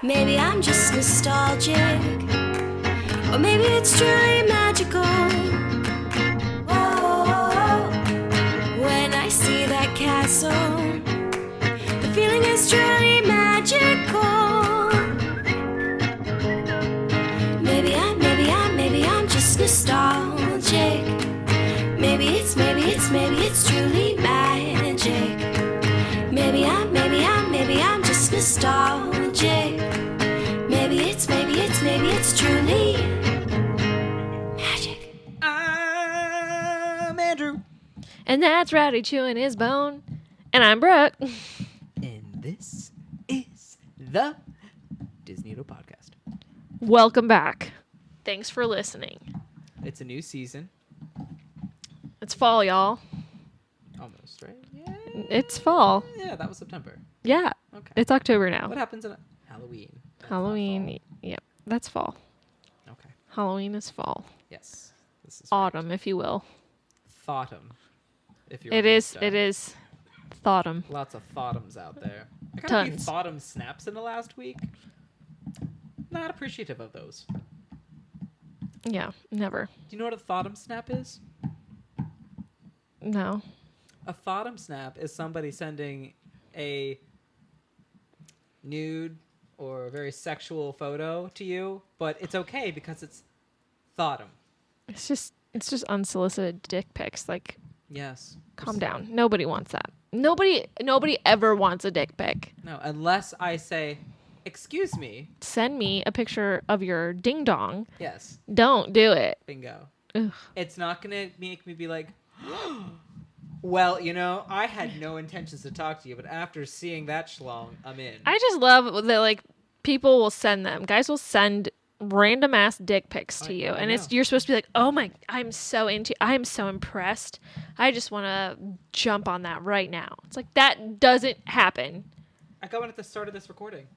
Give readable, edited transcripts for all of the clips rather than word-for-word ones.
Maybe I'm just nostalgic, or maybe it's truly magical. Whoa, when I see that castle, the feeling is truly magical. Maybe I'm just nostalgic. Maybe it's truly magic. Maybe I'm just nostalgic. Maybe it's truly magic. I'm Andrew. And that's Rowdy chewing his bone. And I'm Brooke. And this is the DisNeato Podcast. Welcome back. Thanks for listening. It's a new season. It's fall, y'all. Almost, right? Yeah. It's fall. Yeah, that was September. Yeah. Okay. It's October now. What happens in Halloween? That's not Halloween. Yep. That's fall. fall. Okay. Halloween is fall. Yes. This is Autumn, if you will. Thaughtum. If you're It is Thaughtum. Lots of Thaughtum's out there. I got a few Tons. Thaughtum snaps in the last week. Not appreciative of those. Yeah, never. Do you know what a Thaughtum snap is? No. A Thaughtum snap is somebody sending a nude or a very sexual photo to you, but it's okay because it's Thaughtum. It's just unsolicited dick pics. Like, Yes. calm down. Nobody wants that. Nobody ever wants a dick pic. No, unless I say, excuse me. Send me a picture of your ding dong. Yes. Don't do it. Bingo. Ugh. It's not going to make me be like, well, you know, I had no intentions to talk to you, but after seeing that schlong, I'm in. I just love that, like, people will send them. Guys will send random ass dick pics to you, and know. you're supposed to be like, oh my, I'm so impressed. I just want to jump on that right now. It's like, that doesn't happen. I got one at the start of this recording.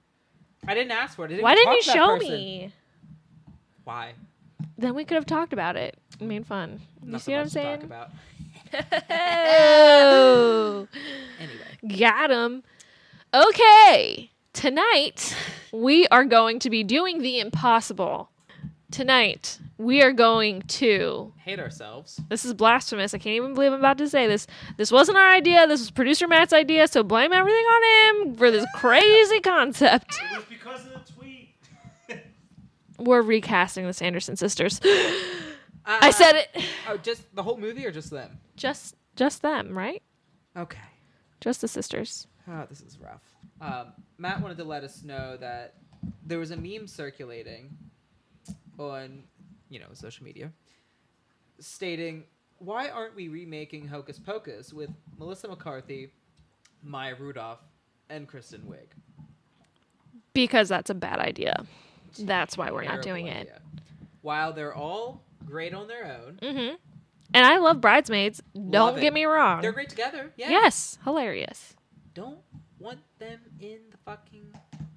I didn't ask for it. Why didn't you talk to that show person. me? Why? Then we could have talked about it. It made fun. You Nothing see what I'm much to talk saying? about. Oh, Anyway. got him. Okay, tonight we are going to be doing the impossible. Tonight we are going to. Hate ourselves. This is blasphemous. I can't even believe I'm about to say this. This wasn't our idea. This was producer Matt's idea. So blame everything on him for this crazy concept. It was because of the tweet. We're recasting the Sanderson Sisters. I said it. Oh, just the whole movie or just them? Just them, right? Okay. Just the sisters. Oh, this is rough. Matt wanted to let us know that there was a meme circulating on, social media stating, why aren't we remaking Hocus Pocus with Melissa McCarthy, Maya Rudolph, and Kristen Wiig? Because that's a bad idea. That's why we're not Terrible doing idea. it. While they're all great on their own. Mm-hmm. And I love Bridesmaids. Love Don't it. get me wrong. They're great together. Yeah. Yes. Hilarious. Don't want them in the fucking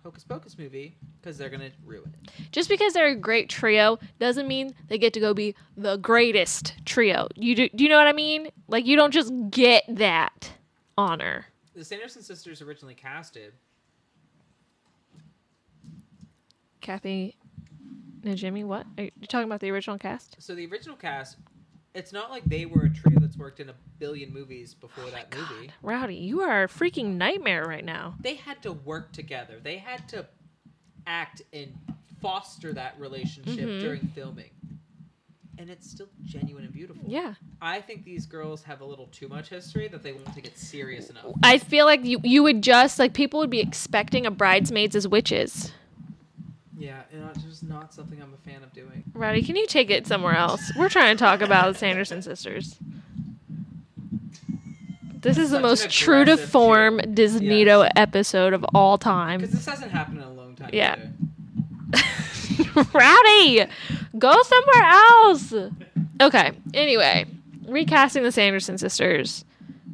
Hocus Pocus movie because they're going to ruin it. Just because they're a great trio doesn't mean they get to go be the greatest trio. Do you know what I mean? Like, you don't just get that honor. The Sanderson Sisters originally casted. Kathy and Jimmy, what? Are you talking about the original cast? So the original cast, it's not like they were a trio that's worked in a billion movies before that movie. Rowdy, you are a freaking nightmare right now. They had to work together. They had to act and foster that relationship during filming. And it's still genuine and beautiful. Yeah. I think these girls have a little too much history that they won't take it serious enough. I feel like you would just, like, people would be expecting a Bridesmaids as witches. Yeah, it's just not something I'm a fan of doing. Rowdy, can you take it somewhere else? We're trying to talk about the Sanderson Sisters. This is the Such most an true to aggressive form cheer. DisNeato Yes. episode of all time. Because this hasn't happened in a long time. Yeah. Either. Rowdy, go somewhere else. Okay, anyway, recasting the Sanderson Sisters.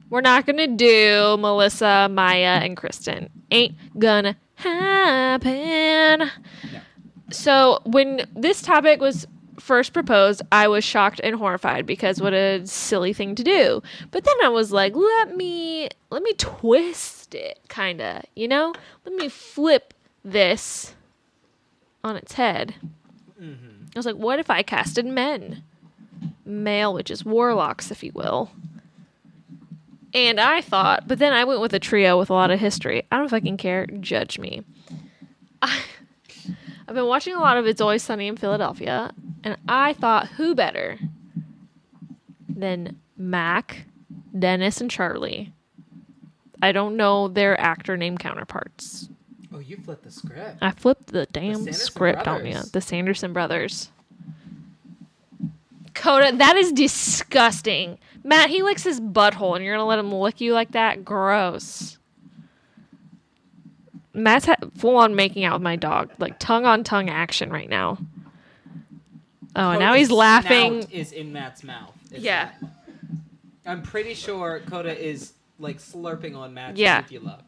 We're not going to do Melissa, Maya, and Kristen. Ain't gonna happen. No. So when this topic was first proposed, I was shocked and horrified because what a silly thing to do. But then I was like, let me twist it, kind of, Let me flip this on its head. Mm-hmm. I was like, what if I casted men? Male witches, warlocks, if you will. And I thought, but then I went with a trio with a lot of history. I don't know if I can care. Judge me. I've been watching a lot of It's Always Sunny in Philadelphia, and I thought, who better than Mac, Dennis, and Charlie? I don't know their actor name counterparts. Oh, you flipped the script. I flipped the damn Sanderson script on brothers. you. The Sanderson brothers. Coda, that is disgusting. Matt, he licks his butthole, and you're going to let him lick you like that? Gross. Matt's full-on making out with my dog. Like, tongue-on-tongue action right now. Oh, and now he's laughing. Snout is in Matt's mouth. It's Yeah. not- I'm pretty sure Coda is, like, slurping on Matt's Yeah. uvula.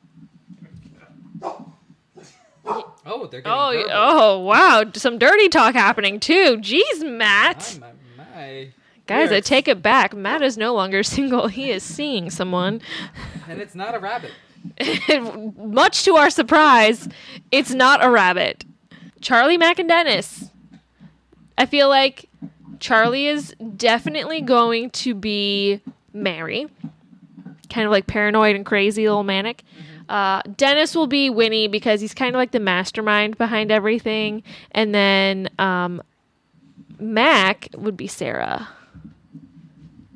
Oh, they're getting Oh, verbal. oh, wow. Some dirty talk happening, too. Jeez, Matt. My. Guys, I Weird. take it back. Matt is no longer single. He is seeing someone. And it's not a rabbit. Much to our surprise, it's not a rabbit. Charlie, Mac, and Dennis. I feel like Charlie is definitely going to be Mary. Kind of like paranoid and crazy, a little manic. Dennis will be Winnie because he's kind of like the mastermind behind everything. And then Mac would be Sarah.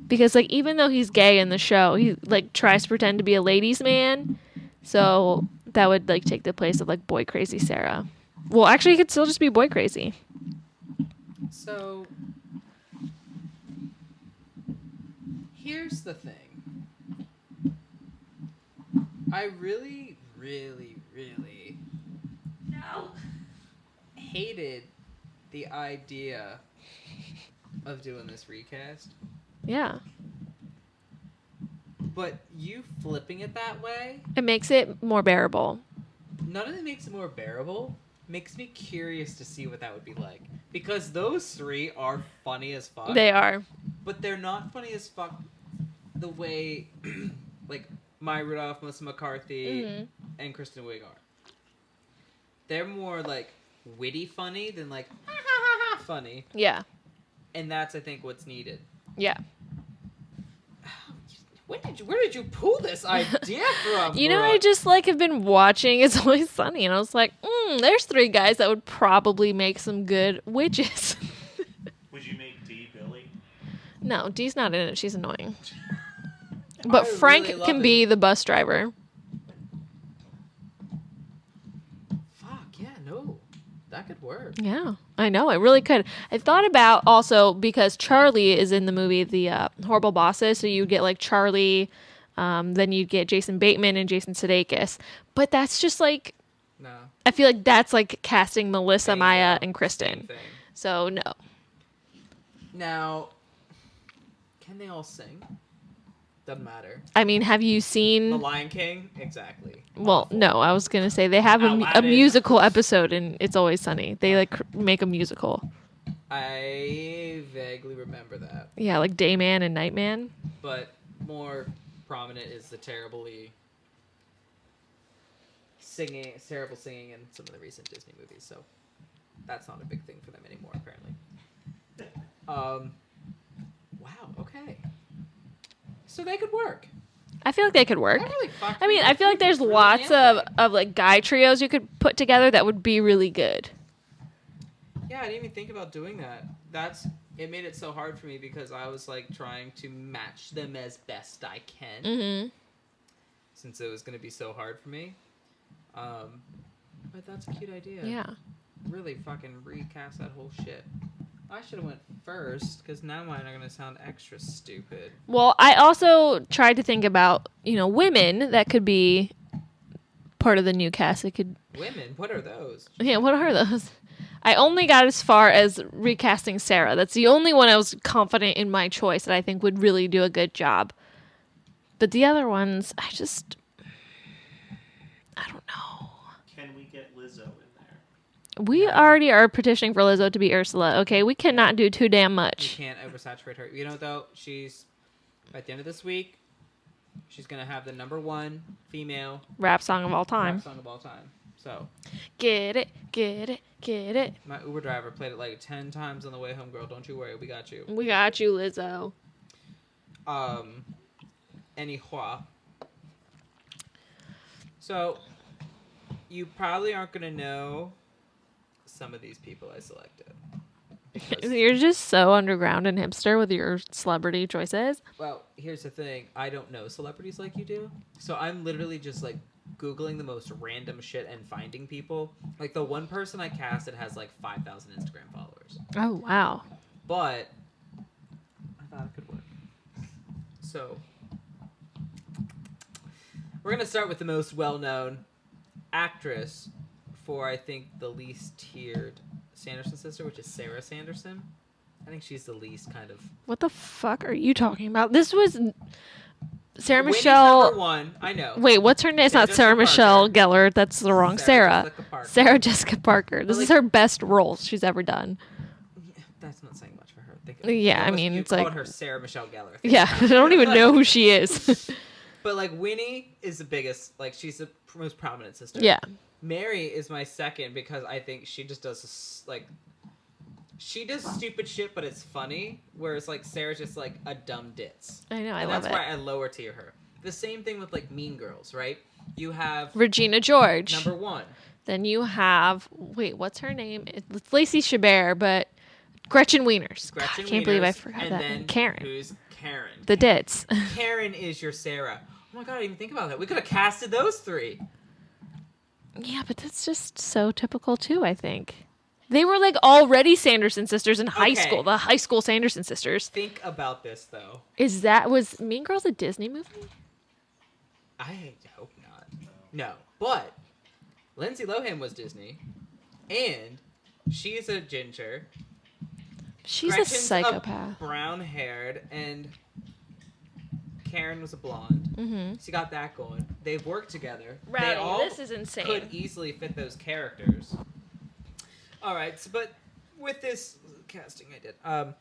Because, like, even though he's gay in the show, he, like, tries to pretend to be a ladies' man. So that would, like, take the place of, like, boy crazy Sarah. Well, actually, he could still just be boy crazy. So, here's the thing. I really, really, really hated the idea of doing this recast. Yeah. But you flipping it that way, It makes it more bearable. not only makes it more bearable, makes me curious to see what that would be like. Because those three are funny as fuck. They are. But they're not funny as fuck the way, like, Maya Rudolph, Melissa McCarthy, and Kristen Wiig are. They're more, like, witty funny than, like, ha ha ha ha funny. Yeah. And that's, I think, what's needed. Yeah. Where did you pull this idea from? You know, I Brooke? just, like, have been watching It's Always Sunny, and I was like, there's three guys that would probably make some good witches. Would you make Dee Billy? No, Dee's not in it. She's annoying. But I Frank really love can it. be the bus driver. Fuck, yeah, no. That could work. Yeah, I know. It really could. I thought about also because Charlie is in the movie The Horrible Bosses, so you get like Charlie, then you get Jason Bateman and Jason Sudeikis. But that's just like, No. I feel like that's like casting Melissa, Bingo. Maya, and Same Kristen. thing. So no. Now, can they all sing? Doesn't matter. I mean, have you The seen... Lion King? Exactly. Well, no, I was going to say they have a Aladdin. musical episode in It's Always Sunny. They like make a musical. I vaguely remember that. Yeah, like Dayman and Nightman. But more prominent is the terrible singing in some of the recent Disney movies. So that's not a big thing for them anymore, apparently. Wow. Okay. So they could work. I feel like they could work. That really fucked I me mean, up. I feel like there's Really lots anything. of like guy trios you could put together that would be really good. Yeah, I didn't even think about doing that. It made it so hard for me because I was like trying to match them as best I can. Mm-hmm. Since it was going to be so hard for me. But that's a cute idea. Yeah. Really fucking recast that whole shit. I should have went first, because now mine are going to sound extra stupid. Well, I also tried to think about, women that could be part of the new cast. It could... Women? What are those? Yeah, what are those? I only got as far as recasting Sarah. That's the only one I was confident in my choice that I think would really do a good job. But the other ones, I don't know. Can we get Lizzo in there? We already are petitioning for Lizzo to be Ursula, okay? We cannot do too damn You much. can't oversaturate her. You know, though, at the end of this week, she's going to have the #1 female Rap song of all time. rap song of all time. So Get it, get it, get it. my Uber driver played it like 10 times on the way home, girl. Don't you worry, we got you. We got you, Lizzo. Anyhow. So you probably aren't gonna know some of these people I selected. Because, You're just so underground and hipster with your celebrity choices. well, here's the thing. I don't know celebrities like you do. So I'm literally just like Googling the most random shit and finding people. Like the one person I casted has like 5,000 Instagram followers. Oh, wow. But I thought it could work. So we're going to start with the most well-known actress for, I think, the least tiered Sanderson sister, which is Sarah Sanderson. I think she's the least kind of... What the fuck are you talking about? This was Sarah Winnie's Michelle. number one. I know. Wait, what's her name? It's Sarah not Sarah Jessica Michelle Parker. Gellar. That's the wrong Sarah. Jessica Parker. Sarah Jessica Parker. This But, is like- her best role she's ever done. That's not saying much for her. Yeah, I mean, you it's called like- her Sarah Michelle Gellar. Yeah, I don't even know who she is. But like Winnie is the biggest. Like she's the most prominent sister. Yeah. Mary is my second because I think she just does like. She does stupid shit, but it's funny. Whereas like Sarah's just like a dumb ditz. I know, I And love that's it. why I lower tier her. The same thing with like Mean Girls, right? You have Regina George. number one. Then you have, wait, what's her name? It's Lacey Chabert, but Gretchen Wieners. God, Gretchen I can't believe I Wieners, forgot and that. then Karen. Who's Karen? The Dits. Karen is your Sarah. Oh my god, I didn't even think about that. We could have casted those three. Yeah, but that's just so typical too, I think. They were like already Sanderson sisters in high Okay. school. The high school Sanderson sisters. Think about this though. Was Mean Girls a Disney movie? I hope not. No, but Lindsay Lohan was Disney, and she's a ginger. She's Gretchen's a psychopath. Brown-haired, and Karen was a blonde. Mm-hmm. She got that going. They've worked together. They Rowdy, all this is insane. could easily fit those characters. All right, so, but with this casting I did,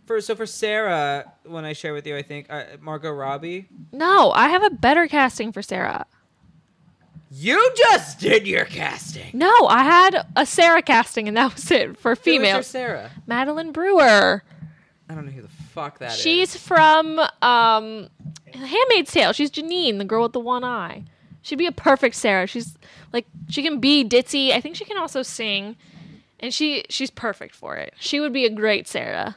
for Sarah, when I share with you, I think Margot Robbie. No, I have a better casting for Sarah. You just did your casting. No, I had a Sarah casting, and that was it for Who was female. your Sarah? Madeline Brewer. I don't know who the fuck that is. She's from Handmaid's Tale. She's Janine, the girl with the one eye. She'd be a perfect Sarah. She's like, she can be ditzy. I think she can also sing, and she's perfect for it. She would be a great Sarah.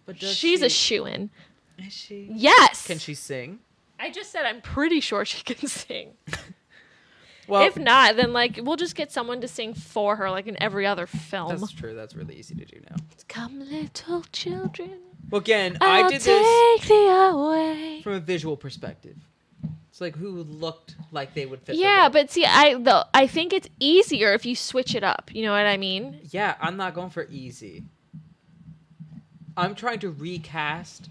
But does She's a she- shoo-in. Is she? Yes. Can she sing? I just said I'm pretty sure she can sing. Well, If not, then like we'll just get someone to sing for her, like in every other film. that's true. That's really easy to do now. Come, little children. Well, again, I'll I did this take thee away. from a visual perspective. It's like who looked like they would fit. Yeah, the role. but see, I think it's easier if you switch it up. You know what I mean? Yeah, I'm not going for easy. I'm trying to recast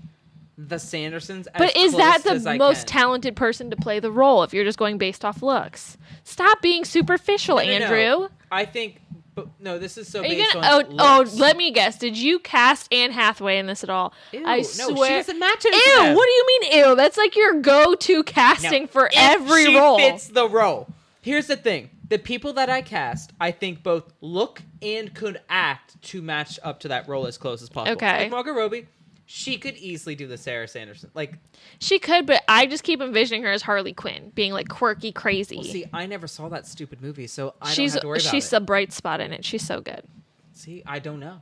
the Sandersons. As But is that close as the I most can. talented person to play the role if you're just going based off looks? Stop being superficial, No, no, no. Andrew. I think. But no, this is so Are you based gonna? on. Oh, looks. let me guess. Did you cast Anne Hathaway in this at all? Ew, I no, swear. she doesn't match any Ew, of them. what do you mean ew? That's like your go-to casting No, for if every she role. fits the role. Here's the thing. The people that I cast, I think both look and could act to match up to that role as close as possible. Okay. Like Margot Robbie, she could easily do the Sarah Sanderson. Like, She could, but I just keep envisioning her as Harley Quinn, being like quirky, crazy. well, see, I never saw that stupid movie, so I she's don't have to worry about she's it. a bright spot in it. She's so good. See, I don't know.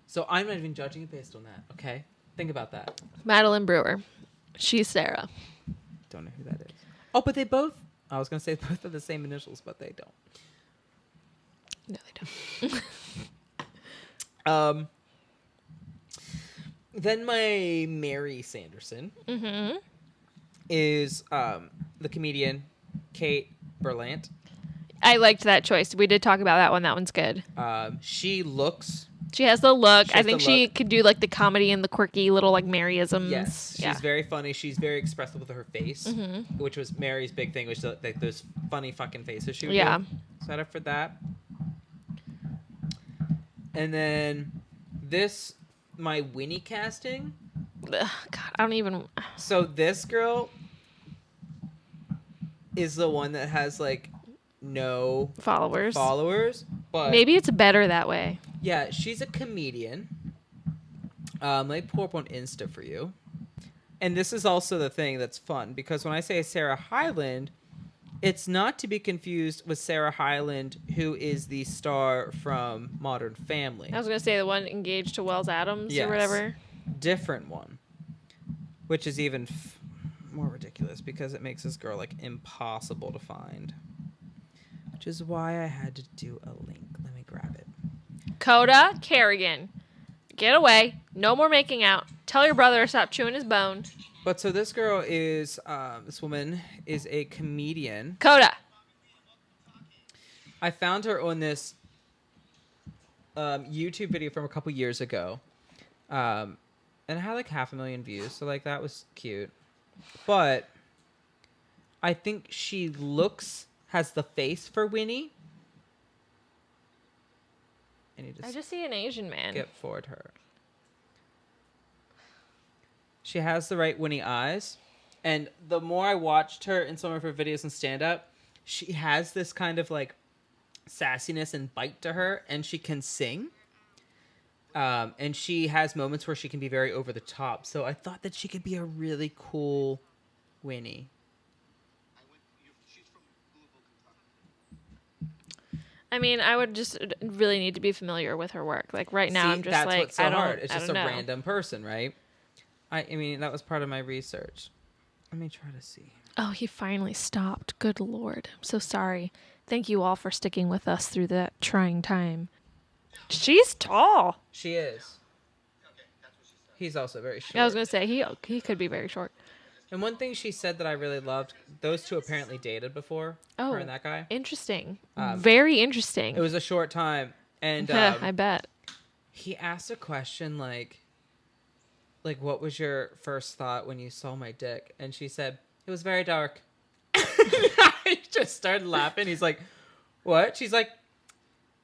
So I'm not even judging it based on that, okay? Think about that. Madeline Brewer, she's Sarah. Don't know who that is. Oh, but they both, I was going to say both are the same initials, but they don't. No, they don't. Then my Mary Sanderson Mm-hmm. is the comedian Kate Berlant. I liked that choice. We did talk about that one. That one's good. She looks, She has the look. She I has think the she look. could do like the comedy and the quirky little like Maryisms. yes, she's yeah. very funny. She's very expressive with her face, Mm-hmm. which was Mary's big thing, which is like those funny fucking faces she would Yeah. do. Set up for that. And then this, my Winnie casting. Ugh, God, I don't even. So this girl is the one that has like no followers. But Maybe it's better that way. yeah, she's a comedian. Let me pull up on Insta for you. And this is also the thing that's fun, because when I say Sarah Hyland, it's not to be confused with Sarah Hyland, who is the star from Modern Family. I was going to say the one engaged to Wells Adams Yes. or whatever. Different one. Which is even more ridiculous, because it makes this girl, like, impossible to find. Which is why I had to do a link. Let me grab it. Coda Kerrigan. Get away. No more making out. Tell your brother to stop chewing his bone. But so this girl is, this woman is a comedian. Coda. I found her on this YouTube video from a couple years ago. And it had like 500,000 views. So like that was cute. But I think she has the face for Winnie. I need to I just see an Asian man. skip forward her. She has the right Winnie eyes. And the more I watched her in some of her videos and stand-up, she has this kind of like sassiness and bite to her, and she can sing. And she has moments where she can be very over the top. So I thought that she could be a really cool Winnie. I mean, I would just really need to be familiar with her work. Like right now, See, I'm just that's like, what's so I don't. hard. It's I just don't a know. random person, right? I mean, that was part of my research. Let me try to see. Oh, he finally stopped. Good Lord. I'm so sorry. Thank you all for sticking with us through that trying time. She's tall. She is. He's also very short. I was going to say, he could be very short. And one thing she said that I really loved, those two apparently dated before. Oh, her and that guy. Interesting. Very interesting. It was a short time. And I bet. he asked a question like, what was your first thought when you saw my dick? And she said, it was very dark. I just started laughing. He's like, what? She's like,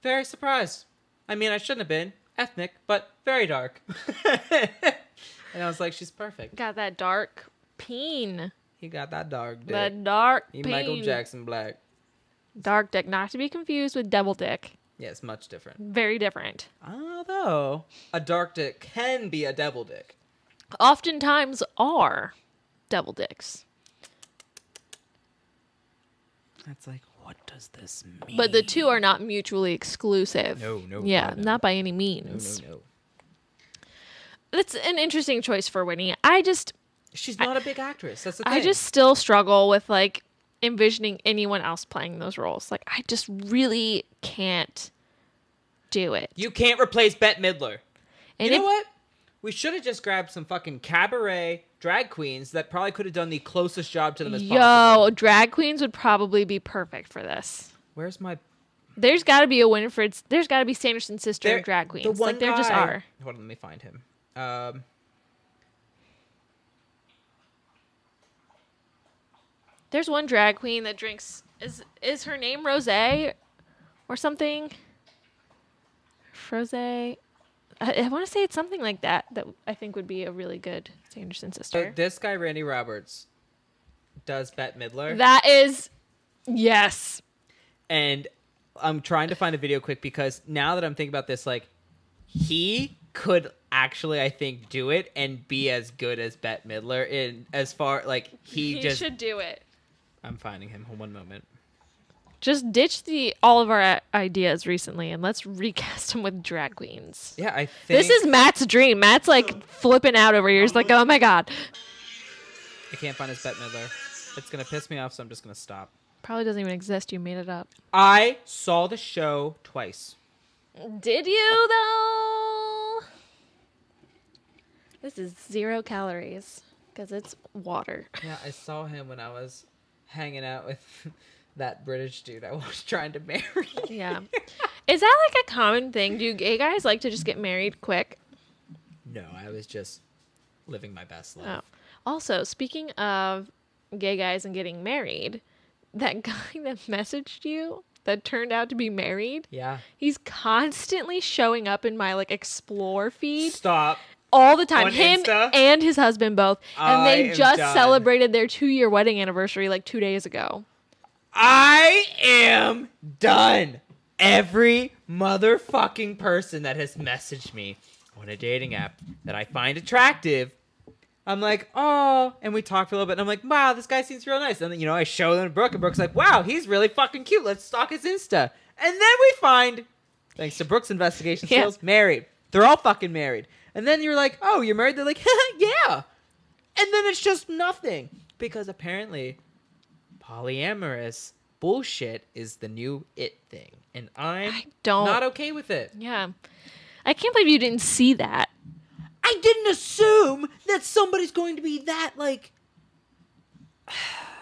very surprised. I mean, I shouldn't have been ethnic, but very dark. And I was like, she's perfect. Got that dark peen. He got that dark dick. That dark He peen. Michael Jackson black. Dark dick, not to be confused with devil dick. Yeah, it's much different. Very different. Although, a dark dick can be a devil dick. Oftentimes are devil dicks. That's like, what does this mean? But the two are not mutually exclusive. No, Yeah, God, no. not by any No, means. no. That's an interesting choice for Winnie. She's not a big actress. That's the thing. I just still struggle with like envisioning anyone else playing those roles. Like I just really can't do it. You can't replace Bette Midler. And You know what? We should have just grabbed some fucking cabaret drag queens that probably could have done the closest job to them as possible. Yo, drag queens would probably be perfect for this. Where's my... There's got to be a Winifred's. There's got to be Sanderson Sister There- drag queens. The one Like there just guy- are. Hold on, let me find him. There's one drag queen that drinks. Is her name Rose or something? Froze. I want to say it's something like that. That I think would be a really good Sanderson So Sister. this guy, Randy Roberts, does Bette Midler. That is, yes. And I'm trying to find a video quick because now that I'm thinking about this, like, he could actually, I think, do it and be as good as Bette Midler in as far, like, he just... should do it. I'm finding him. Hold one moment. Just ditch all of our ideas recently and let's recast him with drag queens. Yeah, I think... This is Matt's dream. Matt's like flipping out over here. He's like, oh my God. I can't find his Bette Midler. It's going to piss me off, so I'm just going to stop. Probably doesn't even exist. You made it up. I saw the show twice. Did you though? This is 0 calories because it's water. Yeah, I saw him when I was hanging out with that British dude I was trying to marry. Yeah. Is that like a common thing? Do gay guys like to just get married quick? No, I was just living my best Oh. life. Also, speaking of gay guys and getting married, that guy that messaged you that turned out to be married, Yeah. he's constantly showing up in my like explore feed Stop. all the time. On Him Insta? and his husband both. And I they am just done. celebrated their 2-year wedding anniversary like 2 days ago. I am done. Every motherfucking person that has messaged me on a dating app that I find attractive, I'm like, oh, and we talk for a little bit, and I'm like, wow, this guy seems real nice. And then, I show them to Brooke, and Brooke's like, wow, he's really fucking cute. Let's stalk his Insta. And then we find, thanks to Brooke's investigation skills, married. They're all fucking married. And then you're like, oh, you're married? They're like, yeah. And then it's just nothing. Because apparently, polyamorous bullshit is the new it thing. And I'm not okay with it. Yeah. I can't believe you didn't see that. I didn't assume that somebody's going to be that, like...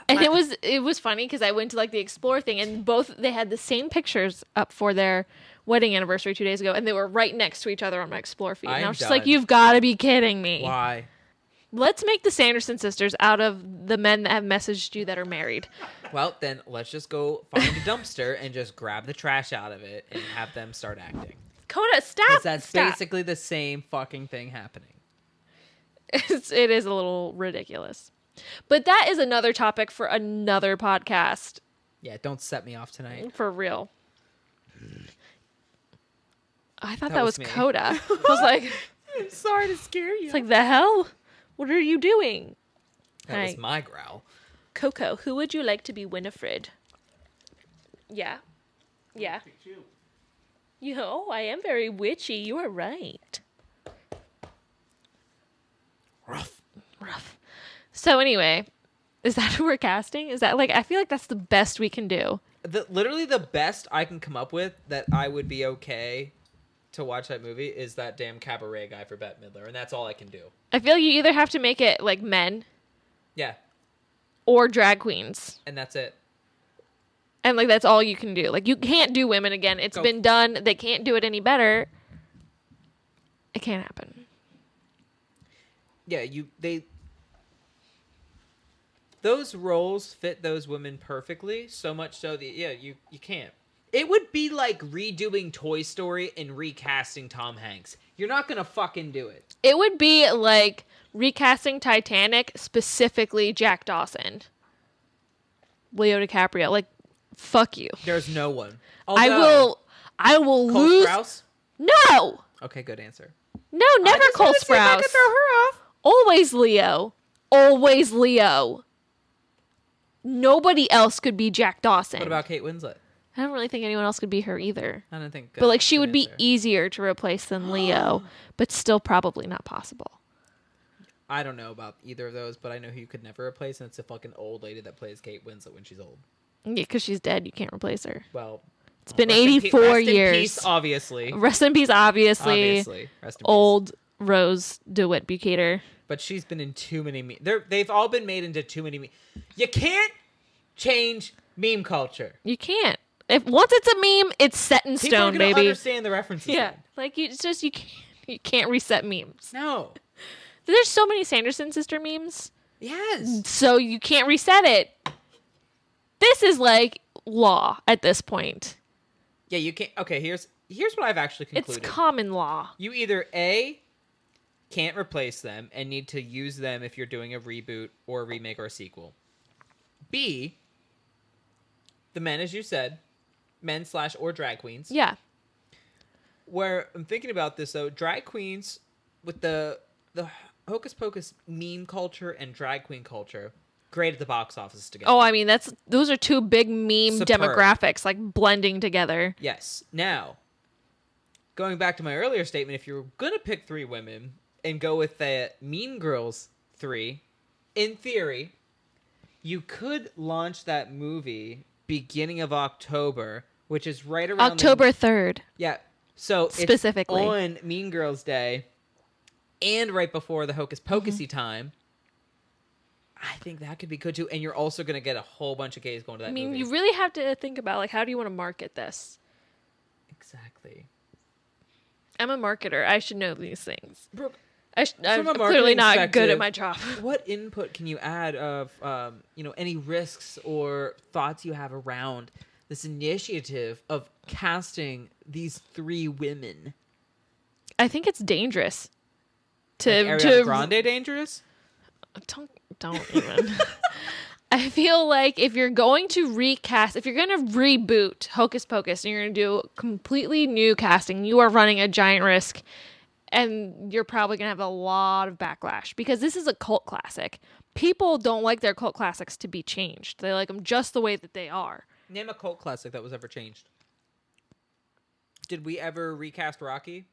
And it was funny because I went to like the Explore thing, and they had the same pictures up for their wedding anniversary 2 days ago, and they were right next to each other on my Explore feed. And I was just like, you've got to be kidding me. Why? Let's make the Sanderson sisters out of the men that have messaged you that are married. Well, then let's just go find a dumpster and just grab the trash out of it and have them start acting. Coda, stop! Because that's stop. basically the same fucking thing happening. It is a little ridiculous. But that is another topic for another podcast. Yeah, don't set me off tonight. For real. I thought that was me. Coda. I was like, I'm sorry to scare you. It's like, the hell? What are you doing? That was my growl. Coco, who would you like to be Winifred? Yeah. Yeah. I am very witchy. You are right. Rough. So anyway, is that who we're casting? Is that like, I feel like that's the best we can do. Literally the best I can come up with that I would be okay to watch that movie is that damn cabaret guy for Bette Midler, and that's all I can do. I feel like you either have to make it like men. Yeah. Or drag queens. And that's it. And like that's all you can do. Like you can't do women again. It's been done. They can't do it any better. It can't happen. Yeah, those roles fit those women perfectly, so much so that you can't. It would be like redoing Toy Story and recasting Tom Hanks. You're not gonna fucking do it. It would be like recasting Titanic, specifically Jack Dawson. Leo DiCaprio. Like, fuck you. There's no one. Although, I will Cole lose. Sprouse? No. Okay, good answer. No, never Cole Sprouse. I could throw her off. Always Leo. Always Leo. Nobody else could be Jack Dawson. What about Kate Winslet? I don't really think anyone else could be her either. I don't think. But like she would be easier to replace than Leo, but still probably not possible. I don't know about either of those, but I know who you could never replace, and it's a fucking old lady that plays Kate Winslet when she's old. Yeah, because she's dead. You can't replace her. Well, it's been 84 rest years. In peace, obviously. Rest in peace, obviously. Rest in old Rose DeWitt Bukater. But she's been in too many they've all been made into too many You can't change meme culture. You can't. If once it's a meme, it's set in People stone, are gonna baby. understand the references. Yeah, then. like you can't reset memes. No. There's so many Sanderson sister memes. Yes. So you can't reset it. This is like law at this point. Yeah, you can't. Okay, here's what I've actually concluded. It's common law. You either A, can't replace them and need to use them if you're doing a reboot or a remake or a sequel. B, the men, as you said, men / or drag queens. Yeah. Where I'm thinking about this though, drag queens with the hocus pocus meme culture and drag queen culture, great at the box office together. Oh, I mean those are two big meme demographics like blending together. Yes. Now, going back to my earlier statement, if you're gonna pick 3 women and go with the Mean Girls 3, in theory, you could launch that movie beginning of October, which is right around October 3rd. Yeah. So specifically it's on Mean Girls Day and right before the Hocus Pocusy time. I think that could be good too. And you're also going to get a whole bunch of gays going to that movie. You really have to think about like how do you want to market this? Exactly. I'm a marketer. I should know these things. Brooke, I'm clearly not good at my job. What input can you add of any risks or thoughts you have around this initiative of casting these 3 women? I think it's dangerous. Ariana Grande dangerous? Don't even. I feel like if you're going to recast, if you're going to reboot Hocus Pocus and you're going to do completely new casting, you are running a giant risk, and you're probably going to have a lot of backlash because this is a cult classic. People don't like their cult classics to be changed. They like them just the way that they are. Name a cult classic that was ever changed. Did we ever recast Rocky?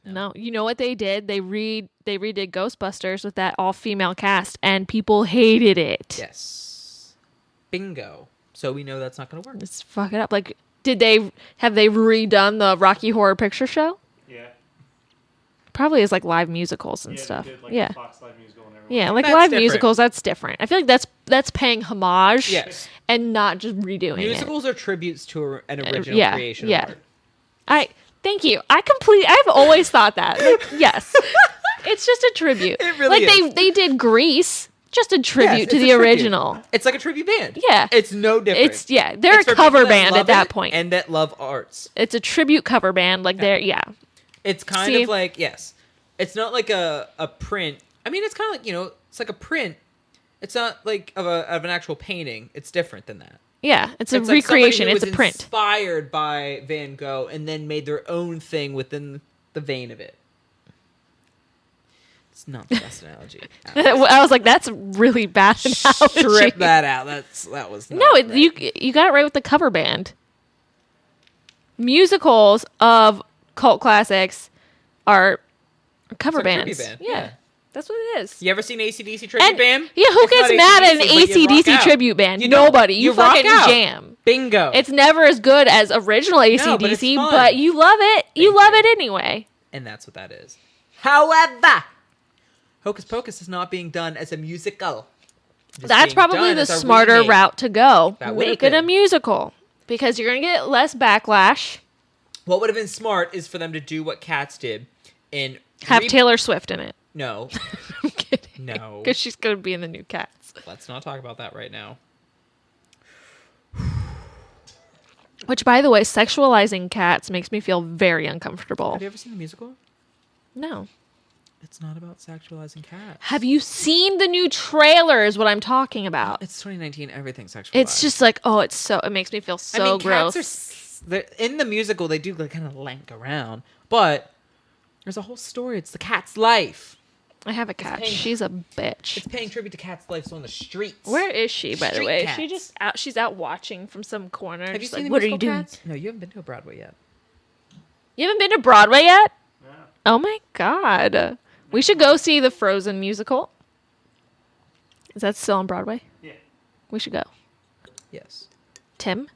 No. You know what they did? They redid Ghostbusters with that all-female cast, and people hated it. Yes. Bingo. So we know that's not going to work. Let's fuck it up. Like, have they redone the Rocky Horror Picture Show? Yeah. Probably as like live musicals and Yeah, stuff. they did, like, Yeah. the Fox Live musical and everything. Yeah, like That's live different. musicals, that's different. I feel like that's paying homage Yes. and not just redoing Musicals are tributes to an original yeah, creation yeah. of art. Thank you. I've always thought that. Like, yes. It's just a tribute. It really like is. they did Grease, just a tribute Yes, to it's the a tribute. original. It's like a tribute band. Yeah. It's no different. They're It's a for cover people that band love at that it point. and that love arts. It's a tribute cover band. Like It's kind See? of like, yes. It's not like a print. I mean, it's kind of like, it's like a print. It's not like of an actual painting. It's different than that. Yeah, it's a It's like somebody recreation. who It's a was print. inspired by Van Gogh and then made their own thing within the vein of it. It's not the best analogy. I was like, that's a really bad analogy. Strip that out. That was not No, right. you got it right with the cover band. Musicals of cult classics are cover It's like a bands. tribute band, Yeah, yeah. that's what it is. You ever seen AC/DC tribute And band? yeah, who It's gets not mad at an AC/DC, but you rock AC/DC out. tribute band? You don't. Nobody. You rock fucking out. jam. Bingo. It's never as good as original AC/DC, fun. but you love it. You Thank love you. it anyway. And that's what that is. However, Hocus Pocus is not being done as a musical. It is That's being probably done the as a smarter remake. route to go. That would've Make it a been. musical because you're gonna get less backlash. What would have been smart is for them to do what Cats did and Have Taylor Swift in it. No, I'm kidding. No. Because she's going to be in the new Cats. let's not talk about that right now. Which, by the way, sexualizing cats makes me feel very uncomfortable. Have you ever seen the musical? No. It's not about sexualizing cats. Have you seen the new trailer is what I'm talking about. It's 2019. Everything's sexualized. It's just like, it makes me feel so gross. Cats are in the musical. They do like kind of lank around, but there's a whole story. It's the cat's life. I have a cat. paying- She's a bitch. It's paying tribute to cats' lives on the streets. Where is she, by the Street way? cats. She's out watching from some corner. Have you just seen like, the what are you musical doing? Cats? No, you haven't been to a Broadway yet. You haven't been to Broadway yet? Yeah. Oh my god. We should go see the Frozen musical. Is that still on Broadway? Yeah. We should go. Yes. Tim,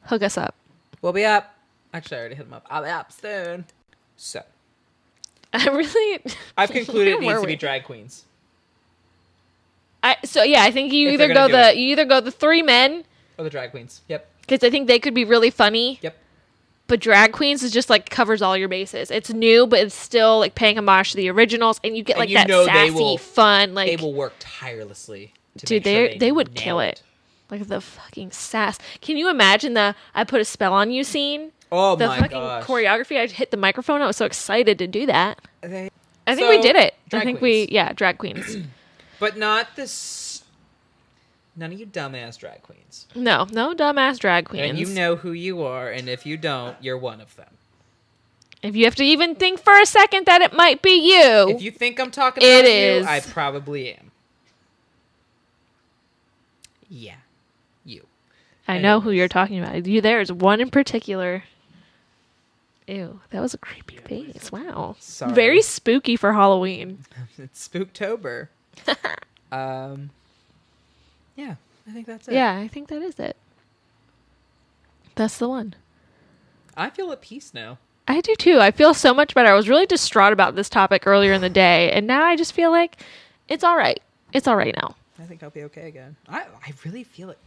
hook us up. We'll be up. Actually, I already hit him up. I'll be up soon. So, I really. I've concluded it Where needs were to be we? drag queens. I think you If either they're go gonna do you either go the three men Oh, the drag queens. Yep. because I think they could be really funny. Yep. But drag queens is just like covers all your bases. It's new, but it's still like paying homage to the originals, and you get And like you that know they sassy, will- fun like. They will work tirelessly to Dude, make sure they would nail kill it. Like the fucking sass. Can you imagine the "I put a spell on you" scene? Oh The my fucking gosh. choreography. I hit the microphone. I was so excited to do that. They- I think So, we did it. I drag think queens. drag queens. But not this. None of you dumbass drag queens. No dumbass drag queens. And you know who you are, and if you don't, you're one of them. If you have to even think for a second that it might be you, If you think I'm talking It about is. you, I probably am. Yeah. You. I know who anyways. you're talking about. There's one in particular. Ew, that was a creepy face. Wow. Sorry. Very spooky for Halloween. It's Spooktober. Yeah, I think that's it. Yeah, I think that is it. That's the one. I feel at peace now. I do too. I feel so much better. I was really distraught about this topic earlier in the day, and now I just feel like it's all right. It's all right now. I think I'll be okay again. I really feel it.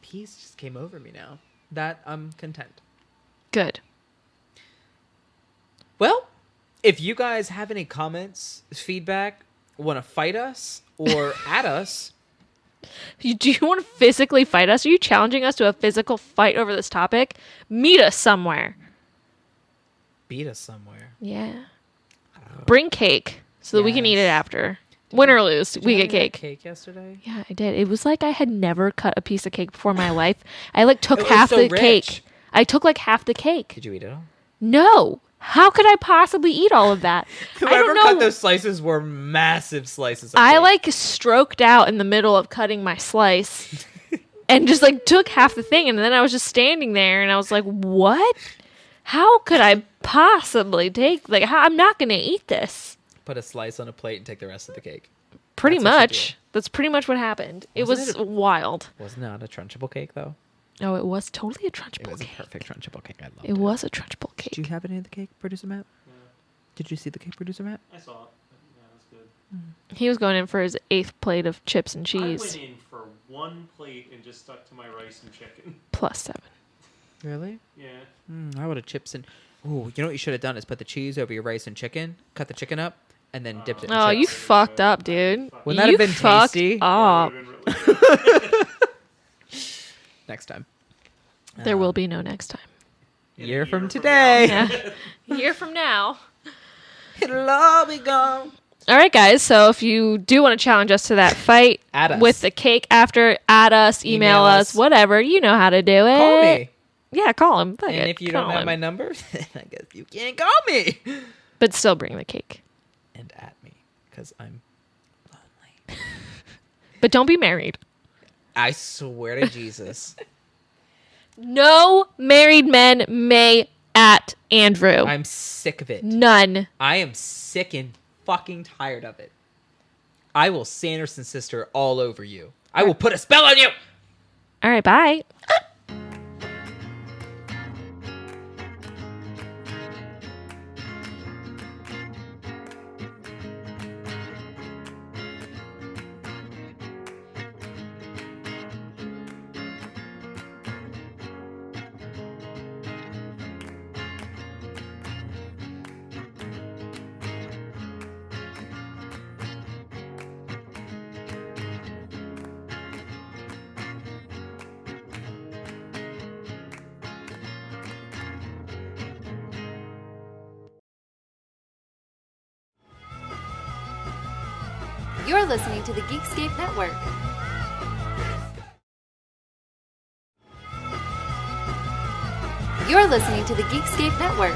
Peace just came over me now. That I'm content. Good. Well, if you guys have any comments, feedback, want to fight us or at us, Do you want to physically fight us? Are you challenging us to a physical fight over this topic? Meet us somewhere. beat us somewhere. Yeah. Bring cake so that we can eat it Yes. after. Win or lose, Did we you get have that cake. cake yesterday? Yeah, I did. It was like I had never cut a piece of cake before in my life. I like took It was half so the rich. cake. I took like half the cake. Did you eat it all? No. How could I possibly eat all of that? I Whoever don't know. cut those slices were massive slices. Of I cake. like stroked out in the middle of cutting my slice and just like took half the thing. And then I was just standing there and I was like, what? How could I possibly take, like, I'm not going to eat this. Put a slice on a plate and take the rest of the cake. Pretty That's what you much. That's pretty much what happened. It was Wasn't it wild. Wasn't that a Trunchable cake though? Oh, it was totally a It Trunchable was a cake. perfect Trunchable cake. I loved It was a Trunchable cake. Did you have any of the cake, Producer Matt? Yeah, Did you see the cake, Producer Matt? I saw it. Yeah, it was good. He was going in for his 8th plate of chips and I cheese. went in for one plate and just stuck to my rice and chicken. Plus 7. Really? Yeah. I would have chips and. Ooh, you know what you should have done is put the cheese over your rice and chicken, cut the chicken up, and then dipped it in Oh, chips. you fucked up, dude. Wouldn't that You have been fucked tasty? up. That would've been really good. Next time. There will be no next time. Year from today. Yeah. A year from now. It'll all be gone. All right, guys. So if you do want to challenge us to that fight Add us. with the cake after, add us, email us, whatever. You know how to do it. Call me. Yeah, call him. Fuck And it, if you call don't have him. my number, I guess you can't call me. But still bring the cake. And at me, because I'm lonely. But don't be married. I swear to Jesus. No married men may at Andrew. I'm sick of it. None. I am sick and fucking tired of it. I will Sanderson sister all over you. I will put a spell on you. All right, bye. You're listening to the Geekscape Network. You're listening to the Geekscape Network.